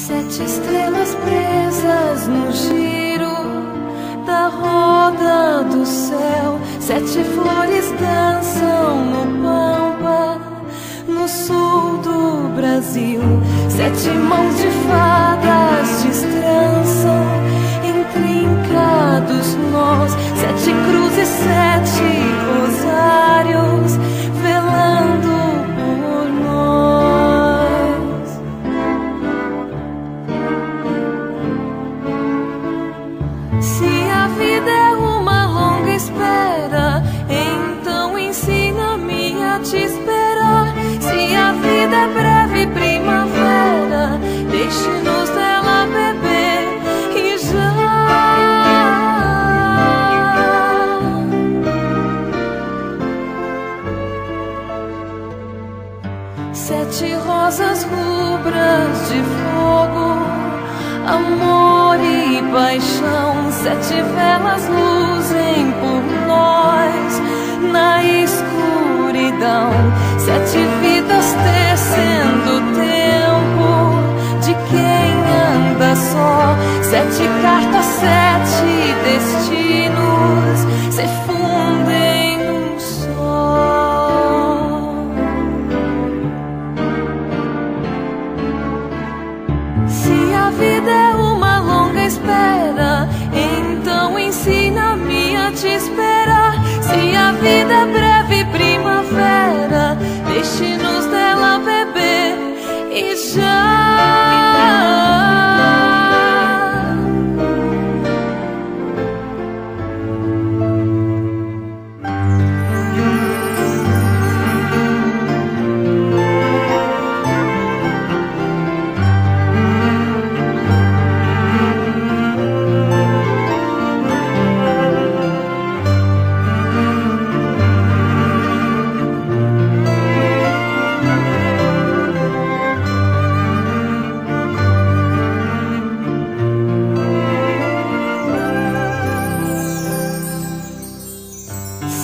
Sete estrelas presas no giro da roda do céu. Sete flores dançam no pampa, no sul do Brasil. Sete mãos de fadas destrançam intrincados nós. Sete cruzes, sete rosários velando por nós. Se a vida é uma longa espera, então ensina-me a te esperar. Se a vida é breve primavera, deixe-nos dela beber e já. Sete rosas rubras de fogo, amor e paixão. Sete velas luzem por nós na escuridão. Sete vidas tecendo o tempo de quem anda só. Sete cartas, sete destinos se fundem num só. Se a vida é uma longa espera, então ensina-me a te esperar. Se a vida é breve primavera, deixe-nos dela beber e já.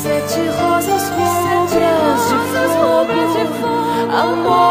Sete rosas rubras de fogo, amor